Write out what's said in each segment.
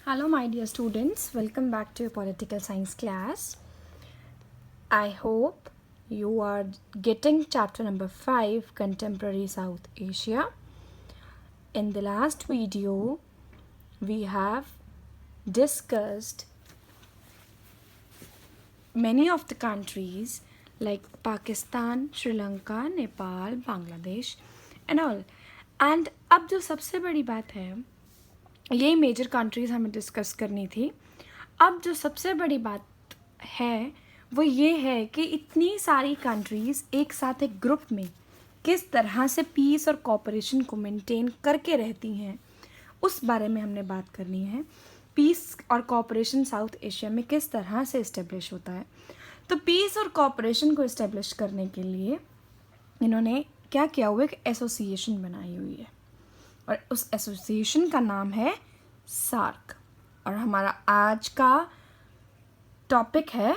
Hello, my dear students. Welcome back to your political science class. I hope you are getting chapter number 5, Contemporary South Asia. In the last video, we have discussed many of the countries like Pakistan, Sri Lanka, Nepal, Bangladesh and all. And अब जो सबसे बड़ी बात है, यही major countries हमें discuss करनी थी. अब जो सबसे बड़ी बात है वो ये है कि इतनी सारी कंट्रीज़ एक साथ एक ग्रुप में किस तरह से पीस और कोऑपरेशन को मेंटेन करके रहती हैं, उस बारे में हमने बात करनी है. पीस और कोऑपरेशन साउथ एशिया में किस तरह से इस्टेब्लिश होता है. तो पीस और कोऑपरेशन को इस्टेब्लिश करने के लिए इन्होंने क्या किया हुआ, एक एसोसिएशन बनाई हुई है और उस एसोसिएशन का नाम है सार्क. और हमारा आज का टॉपिक है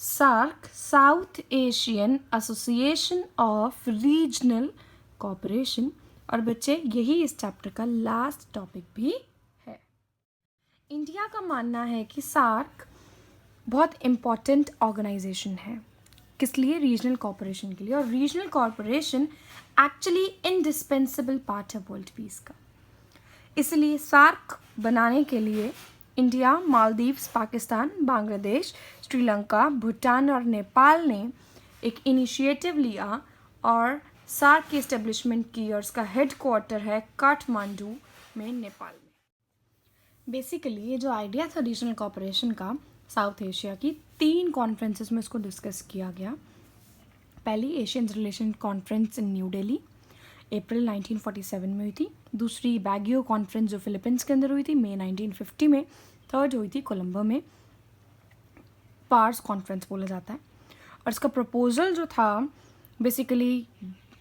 SAARC, South Asian Association of Regional Cooperation. और बच्चे यही इस चैप्टर का लास्ट टॉपिक भी है. इंडिया का मानना है कि सार्क बहुत इम्पॉर्टेंट ऑर्गेनाइजेशन है. किस लिए? रीजनल कोऑपरेशन के लिए. और regional cooperation actually indispensable part है वर्ल्ड पीस का. इसलिए सार्क बनाने के लिए इंडिया, मालदीव्स, पाकिस्तान, बांग्लादेश, श्रीलंका, भूटान और नेपाल ने एक इनिशिएटिव लिया और सार्क की इस्टेब्लिशमेंट की. और उसका हेड क्वार्टर है काठमांडू में, नेपाल में. बेसिकली ये जो आइडिया था रीजनल कोऑपरेशन का साउथ एशिया की, 3 कॉन्फ्रेंसेस में इसको डिस्कस किया गया. पहली Asian relation conference in New Delhi April 1947 में हुई थी. दूसरी बैगियो कॉन्फ्रेंस जो फिलीपींस के अंदर हुई थी मई 1950 में. थर्ड हुई थी कोलंबो में, पार्स कॉन्फ्रेंस बोला जाता है. और इसका प्रपोजल जो था बेसिकली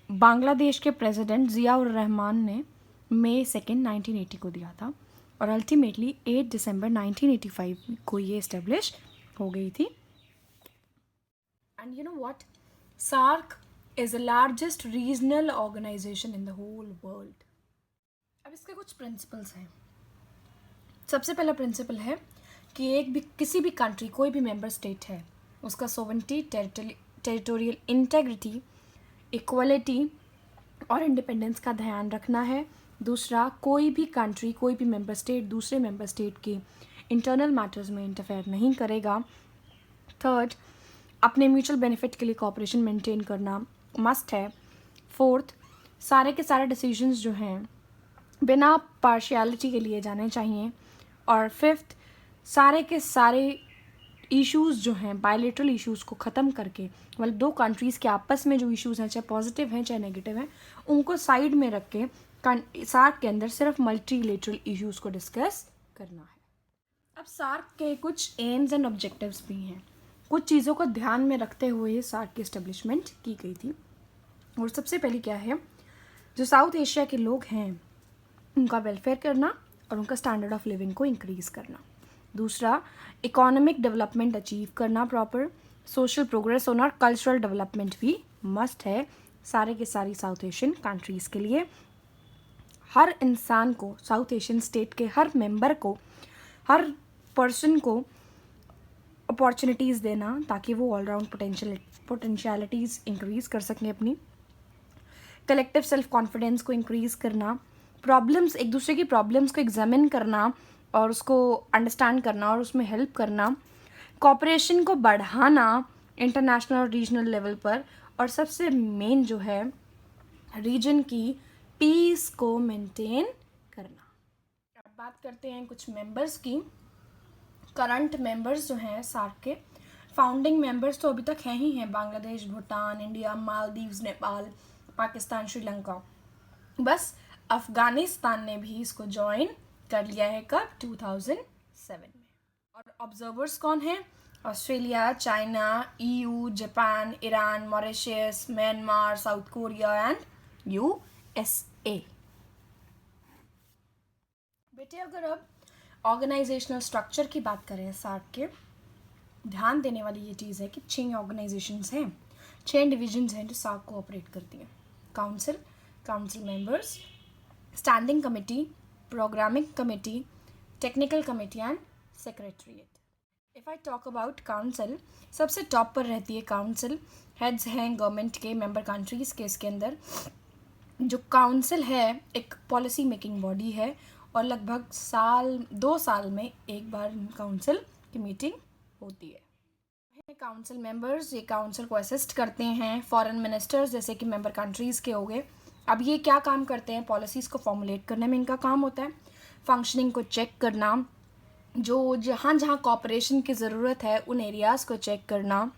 बांग्लादेश के प्रेसिडेंट ज़ियाउर रहमान ने मई 2 1980 को दिया था. और अल्टीमेटली 8 दिसंबर 1985 को ये इस्टेब्लिश हो गई थी. And you know what, SAARC is the largest regional organization in the whole world. अब इसके कुछ प्रिंसिपल्स हैं. सबसे पहला प्रिंसिपल है कि एक भी किसी भी कंट्री, कोई भी मेंबर स्टेट है, उसका सोवरेनिटी, टेरिटोरियल इंटेग्रिटी, इक्वलिटी और इंडिपेंडेंस का ध्यान रखना है. दूसरा, कोई भी कंट्री, कोई भी मेंबर स्टेट दूसरे मेंबर स्टेट के इंटरनल मैटर्स में इंटरफेयर नहीं करेगा. थर्ड, अपने म्यूचुअल बेनिफिट के लिए कोऑपरेशन मेंटेन करना मस्ट है. फोर्थ, सारे के सारे डिसीजंस जो हैं बिना पार्शियलिटी के लिए जाने चाहिए. और फिफ्थ, सारे के सारे इश्यूज़ जो हैं, बायलैटरल इश्यूज़ को ख़त्म करके, मतलब 2 कंट्रीज़ के आपस में जो इश्यूज़ हैं, चाहे पॉजिटिव हैं चाहे नेगेटिव हैं, उनको साइड में रख के सार्क के अंदर सिर्फ मल्टीलेटरल इश्यूज़ को डिस्कस करना है. अब सार्क के कुछ एम्स एंड ऑब्जेक्टिव्स भी हैं. कुछ चीज़ों को ध्यान में रखते हुए सार्क की इस्टेब्लिशमेंट की गई थी. और सबसे पहले क्या है, जो साउथ एशिया के लोग हैं उनका वेलफेयर करना और उनका स्टैंडर्ड ऑफ लिविंग को इंक्रीज़ करना. दूसरा, इकोनॉमिक डेवलपमेंट अचीव करना, प्रॉपर सोशल प्रोग्रेस होना, और कल्चरल डेवलपमेंट भी मस्ट है सारे के सारी साउथ एशियन कंट्रीज़ के लिए. हर इंसान को, साउथ एशियन स्टेट के हर मेंबर को, हर पर्सन को अपॉर्चुनिटीज़ देना ताकि वो ऑलराउंड पोटेंशियलिटीज़ इंक्रीज़ कर सकें अपनी. कलेक्टिव सेल्फ कॉन्फिडेंस को इंक्रीज़ करना, प्रॉब्लम्स, एक दूसरे की प्रॉब्लम्स को एग्जामिन करना और उसको अंडरस्टैंड करना और उसमें हेल्प करना, कोऑपरेशन को बढ़ाना इंटरनेशनल और रीजनल लेवल पर, और सबसे मेन जो है रीजन की पीस को मेंटेन करना. अब बात करते हैं कुछ मेंबर्स की. करंट मेंबर्स जो हैं सार्क के, फाउंडिंग मेंबर्स तो अभी तक हैं ही हैं, बांग्लादेश, भूटान, इंडिया, मालदीव्स, नेपाल, पाकिस्तान, श्रीलंका. बस अफ़गानिस्तान ने भी इसको ज्वाइन कर लिया है. कब? 2007 में. और ऑब्जर्वर्स कौन हैं? Australia, China, EU, Japan, Iran, Mauritius, Myanmar, south Korea and USA. बेटे अगर अब ऑर्गेनाइजेशनल स्ट्रक्चर की बात करें सार्क के, ध्यान देने वाली ये चीज़ है कि 6 ऑर्गेनाइजेशंस हैं, 6 डिविजन्स हैं जो सार्क को ऑपरेट करती हैं. Council members, standing committee, programming committee, technical committee and secretariat. If I talk about council, सबसे टॉप पर रहती है काउंसिल। हेड्स हैं गवर्नमेंट के, मेंबर कंट्रीज़ के। इसके अंदर जो काउंसिल है एक पॉलिसी मेकिंग बॉडी है और लगभग 2 साल में एक बार काउंसिल की मीटिंग होती है। काउंसिल मेंबर्स ये काउंसिल को असिस्ट करते हैं। फॉरेन मिनिस्टर्स जैसे कि मेंबर कंट्रीज़ के हो गए। अब ये क्या काम करते हैं? पॉलिसीज़ को फॉर्मुलेट करने में इनका काम होता है। फंक्शनिंग को चेक करना, जो जहाँ जहाँ कॉपरेशन की ज़रूरत है उन एरियाज़ को चेक करना।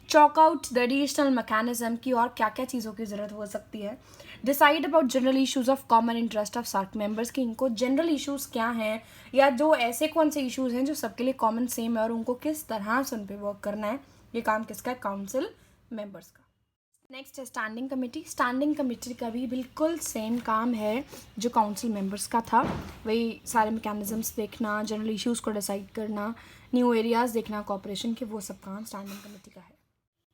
Chalk out the additional mechanism की और क्या क्या चीज़ों की ज़रूरत हो सकती है। Decide about general issues of common interest of SAARC members की इनको जनरल इश्यूज़ क्या हैं या जो ऐसे कौन से इश्यूज़ हैं जो सबके लिए कॉमन सेम है और उनको किस तरह से उन पर वर्क करना है। ये काम किसका है? काउंसिल मेंबर्स का। नेक्स्ट है स्टैंडिंग कमेटी। स्टैंडिंग कमेटी का भी बिल्कुल सेम काम है जो काउंसिल मेंबर्स का था। वही सारे मैकेनिज़म्स देखना, जनरल इश्यूज़ को डिसाइड करना, न्यू एरियाज़ देखना कॉपरेशन के, वो सब काम स्टैंडिंग कमेटी का है।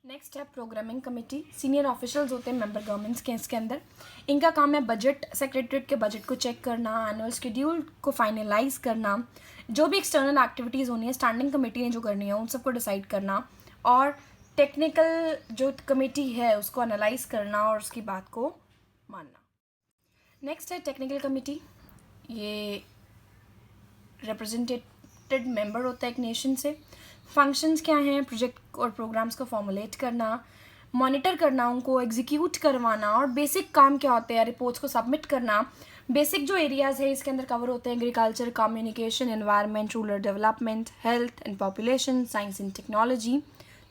नेक्स्ट है प्रोग्रामिंग कमेटी। सीनियर ऑफिशियल्स होते हैं मेंबर गवर्नमेंट्स के इसके अंदर। इनका काम है बजट, सेक्रेटरीट के बजट को चेक करना, एनुअल शेड्यूल को फाइनलाइज करना, जो भी एक्सटर्नल एक्टिविटीज़ होनी है स्टैंडिंग कमेटी ने जो करनी है उन सबको डिसाइड करना, और टेक्निकल जो कमेटी है उसको एनालाइज करना और उसकी बात को मानना। नेक्स्ट है टेक्निकल कमेटी। ये रिप्रेजेंटेटेड मेंबर होता है एक नेशन से। फंक्शंस क्या हैं? प्रोजेक्ट और प्रोग्राम्स को फॉर्मुलेट करना, मॉनिटर करना, उनको एग्जीक्यूट करवाना, और बेसिक काम क्या होते हैं? रिपोर्ट्स को सबमिट करना। बेसिक जो एरियाज़ है इसके अंदर कवर होते हैं agriculture, communication, environment, rural development, health and population, science and technology,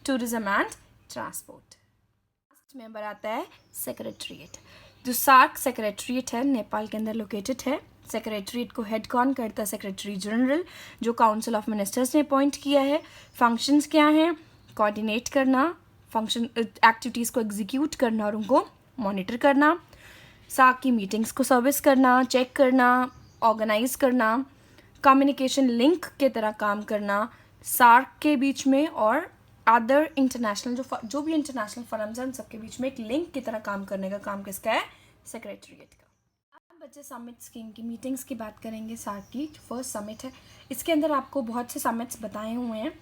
tourism and transport. Last member आता है सेक्रेटरीट। जो सार्क सेक्रेटरीट है नेपाल के अंदर लोकेटेड है। सेक्रेटरीट को हेड कौन करता है? सेक्रेटरी जनरल, जो काउंसिल ऑफ मिनिस्टर्स ने अपॉइंट किया है। फंक्शंस क्या हैं? कोऑर्डिनेट करना, फंक्शन एक्टिविटीज़ को एग्जीक्यूट करना और उनको मॉनिटर करना, सार्क की मीटिंग्स को सर्विस करना, चेक करना, ऑर्गेनाइज करना, कम्युनिकेशन लिंक के तरह काम करना सार्क के बीच में और अदर इंटरनेशनल जो भी इंटरनेशनल फर्म्स हैं उन सबके बीच में एक लिंक की तरह काम करने का काम किसका है? सेक्रेटरीट का। अब बच्चे समिट्स की, इनकी मीटिंग्स की बात करेंगे। सार्क की जो फर्स्ट समिट है इसके अंदर आपको बहुत से समिट्स बताए हुए हैं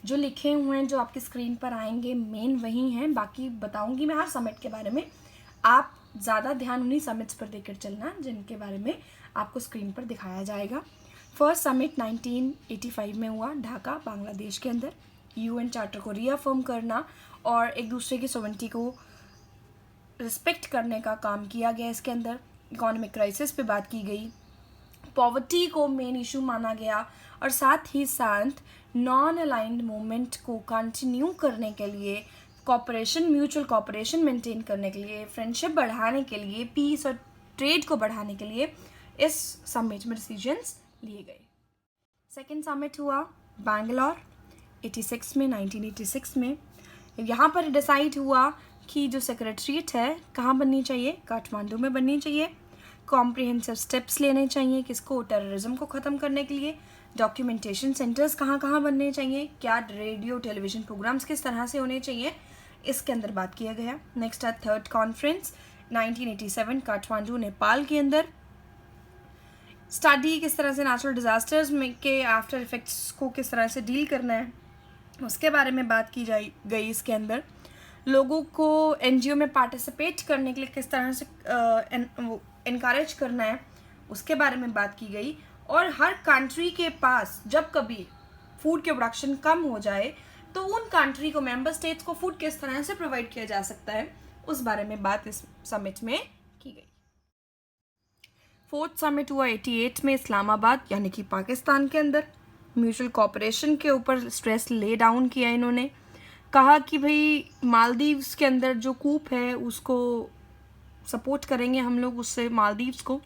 जो लिखे हुए हैं, जो आपकी स्क्रीन पर आएंगे मेन वही हैं। बाकी बताऊंगी मैं हर समिट के बारे में, आप ज़्यादा ध्यान उन्हीं समिट्स पर देकर चलना जिनके बारे में आपको स्क्रीन पर दिखाया जाएगा। फर्स्ट समिट 1985 में हुआ ढाका, बांग्लादेश के अंदर। यूएन चार्टर को रीअफर्म करना और एक दूसरे की सॉवरेनिटी को रिस्पेक्ट करने का काम किया गया। इसके अंदर इकोनॉमिक क्राइसिस पे बात की गई, पॉवर्टी को मेन इशू माना गया और साथ ही साथ नॉन अलाइंड मूवमेंट को कंटिन्यू करने के लिए, कॉपरेशन, म्यूचुअल कॉपरेशन मेंटेन करने के लिए, फ्रेंडशिप बढ़ाने के लिए, पीस और ट्रेड को बढ़ाने के लिए इस समिट में डिसीजंस लिए गए। सेकेंड समिट हुआ बैंगलोर 1986 में। यहाँ पर डिसाइड हुआ कि जो सेक्रेटरीट है कहाँ बननी चाहिए? काठमांडू में बननी चाहिए। कॉम्प्रिहेंसिव स्टेप्स लेने चाहिए किसको? टेररिज्म को ख़त्म करने के लिए। डॉक्यूमेंटेशन सेंटर्स कहाँ कहाँ बनने चाहिए? क्या रेडियो टेलीविज़न प्रोग्राम्स किस तरह से होने चाहिए? इसके अंदर बात किया गया। नेक्स्ट है थर्ड कॉन्फ्रेंस 1987 काठमांडू नेपाल के अंदर। स्टडी किस तरह से नेचुरल डिज़ास्टर्स में के आफ्टर इफेक्ट्स को किस तरह से डील करना है उसके बारे में बात की गई। इसके अंदर लोगों को एनजीओ में पार्टिसिपेट करने के लिए किस तरह से इनकरेज करना है उसके बारे में बात की गई। और हर कंट्री के पास जब कभी फूड के प्रोडक्शन कम हो जाए तो उन कंट्री को, मेंबर स्टेट्स को फूड किस तरह से प्रोवाइड किया जा सकता है उस बारे में बात इस समिट में की गई। फोर्थ समिट हुआ 88 में इस्लामाबाद यानी कि पाकिस्तान के अंदर। म्यूचुअल कॉपरेशन के ऊपर स्ट्रेस ले डाउन किया इन्होंने। कहा कि भाई मालदीव्स के अंदर जो कूप है उसको सपोर्ट करेंगे हम लोग, उससे मालदीव्स को।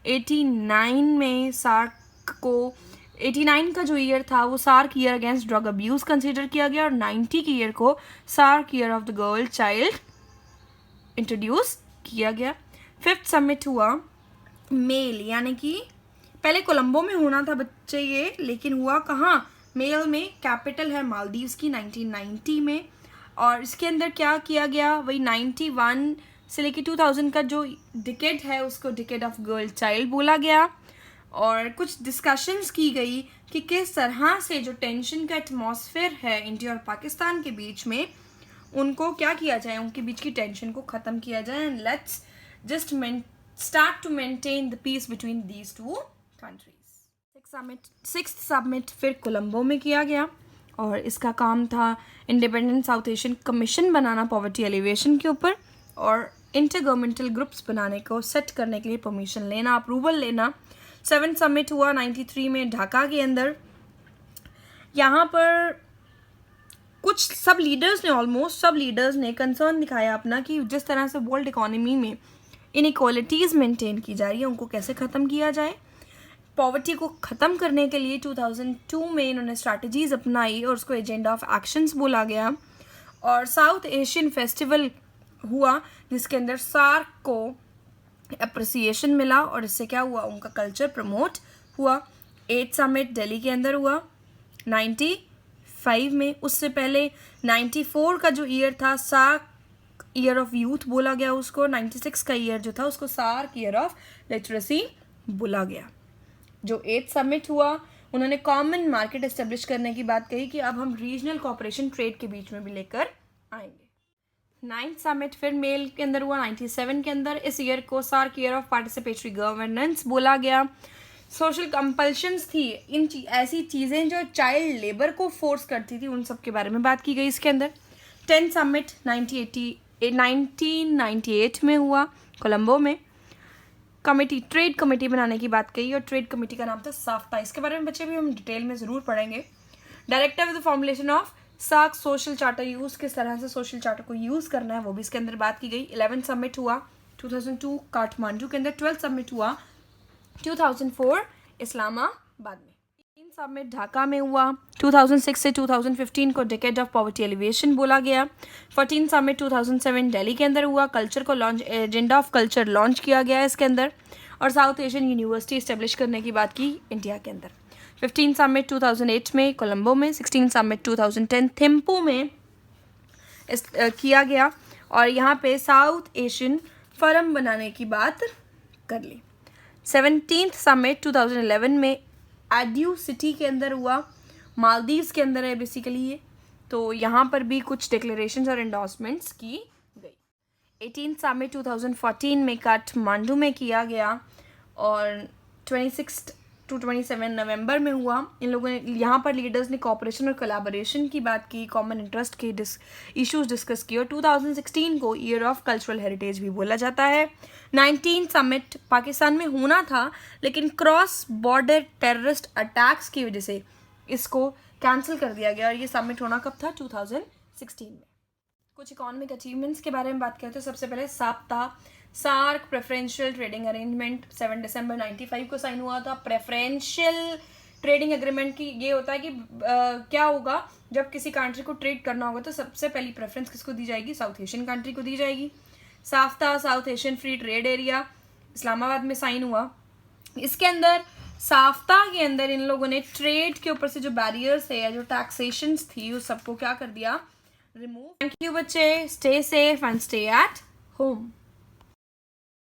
89 में सार्क को, 89 का जो ईयर था वो SAARC year against drug abuse consider किया गया और 90 के ईयर को SAARC year of the girl child introduce किया गया। फिफ्थ समिट हुआ मेल, यानी कि पहले कोलंबो में होना था बच्चे ये, लेकिन हुआ कहाँ? मेल में। कैपिटल है मालदीव्स की 1990 में। और इसके अंदर क्या किया गया? वही 91 से लेकर 2000 का जो डिकेड है उसको डिकेड ऑफ गर्ल चाइल्ड बोला गया। और कुछ डिस्कशंस की गई कि किस तरह से जो टेंशन का एटमॉस्फेयर है इंडिया और पाकिस्तान के बीच में, उनको क्या किया जाए, उनके बीच की टेंशन को ख़त्म किया जाए, and let's just start to maintain the peace between these two countries. Sixth summit फिर कोलंबो में किया गया और इसका काम था इंडिपेंडेंट साउथ एशियन कमीशन बनाना पॉवर्टी एलिवेशन के ऊपर, और इंटर गवर्नमेंटल ग्रुप्स बनाने को सेट करने के लिए परमिशन लेना, अप्रूवल लेना। 7th समिट हुआ 93 में ढाका के अंदर। यहाँ पर कुछ सब लीडर्स ने, ऑलमोस्ट सब लीडर्स ने कंसर्न दिखाया अपना कि जिस तरह से वर्ल्ड इकोनॉमी में इनइक्वालिटीज़ मेंटेन की जा रही है उनको कैसे ख़त्म किया जाए। पॉवर्टी को ख़त्म करने के लिए 2002 में इन्होंने स्ट्रैटेजीज़ अपनाई और उसको एजेंडा ऑफ एक्शंस बोला गया। और साउथ एशियन फेस्टिवल हुआ जिसके अंदर सार्क को अप्रिसिएशन मिला और इससे क्या हुआ, उनका कल्चर प्रमोट हुआ। 8th समिट दिल्ली के अंदर हुआ 95 में। उससे पहले 94 का जो ईयर था सार्क ईयर ऑफ यूथ बोला गया उसको। 96 का ईयर जो था उसको सार्क ईयर ऑफ लिटरेसी बोला गया। जो 8th समिट हुआ उन्होंने कॉमन मार्केट एस्टेब्लिश करने की बात कही कि अब हम रीजनल कोऑपरेशन ट्रेड के बीच में भी लेकर आएंगे। 9th समिट फिर मेल के अंदर हुआ 97 के अंदर। इस ईयर को SAARC year of participatory governance बोला गया। सोशल कंपल्शंस थी, ऐसी चीज़ें जो चाइल्ड लेबर को फोर्स करती थी, उन सब के बारे में बात की गई इसके अंदर। 10th समिट 1998 में हुआ कोलंबो में। ट्रेड कमेटी बनाने की बात कही और ट्रेड कमेटी का नाम था साफ्ता। इसके बारे में बच्चे भी हम डिटेल में ज़रूर पढ़ेंगे। Directive with the formulation of SAARC social charter use, किस तरह से सोशल चार्टर को यूज़ करना है वो भी इसके अंदर बात की गई। 11th समिट हुआ 2002 काठमांडू के अंदर। 12th समिट हुआ 2004 इस्लामाबाद में। 13th समिट ढाका में हुआ। 2006 से 2015 को डिकेड ऑफ पॉवर्टी एलिवेशन बोला गया। 14th समिट 2007 दिल्ली के अंदर हुआ। कल्चर को launch, agenda of culture launch किया गया इसके अंदर, और साउथ एशियन यूनिवर्सिटी इस्टेब्लिश करने की बात की इंडिया के अंदर। 15th समिट 2008 में कोलंबो में। 16th समिट 2010 थिम्पू में किया गया और यहाँ पे साउथ एशियन फोरम बनाने की बात कर ली। 17th समिट 2011 में एड्यू सिटी के अंदर हुआ, मालदीव्स के अंदर है बेसिकली ये, तो यहाँ पर भी कुछ डिक्लेरेशंस और एंडोर्समेंट्स की गई। 18th समिट 2014 में काठमांडू में किया गया और 26 to 27 नवंबर में हुआ। इन लोगों ने, यहाँ पर लीडर्स ने कोऑपरेशन और कोलैबोरेशन की बात की, कॉमन इंटरेस्ट के इश्यूज डिस्कस किए, और 2016 को ईयर ऑफ कल्चरल हेरिटेज भी बोला जाता है। 19th समिट पाकिस्तान में होना था लेकिन क्रॉस बॉर्डर टेररिस्ट अटैक्स की वजह से इसको कैंसिल कर दिया गया और ये समिट होना कब था, 2016 में। कुछ इकोनॉमिक अचीवमेंट्स के बारे में बात करते हैं। सबसे पहले साप्ता, सार्क प्रेफरेंशियल ट्रेडिंग अरेंजमेंट 7 दिसंबर 95 को साइन हुआ था। प्रेफरेंशियल ट्रेडिंग एग्रीमेंट की ये होता है कि क्या होगा, जब किसी कंट्री को ट्रेड करना होगा तो सबसे पहली प्रेफरेंस किसको दी जाएगी, साउथ एशियन कंट्री को दी जाएगी। SAFTA, South Asian free trade area, Islamabad में साइन हुआ। इसके अंदर साफ्ता के अंदर इन लोगों ने ट्रेड के ऊपर से जो बैरियर्स है या जो टैक्सेशंस थी उस सबको क्या कर दिया, रिमूव। थैंक यू बच्चे, stay safe and stay at home.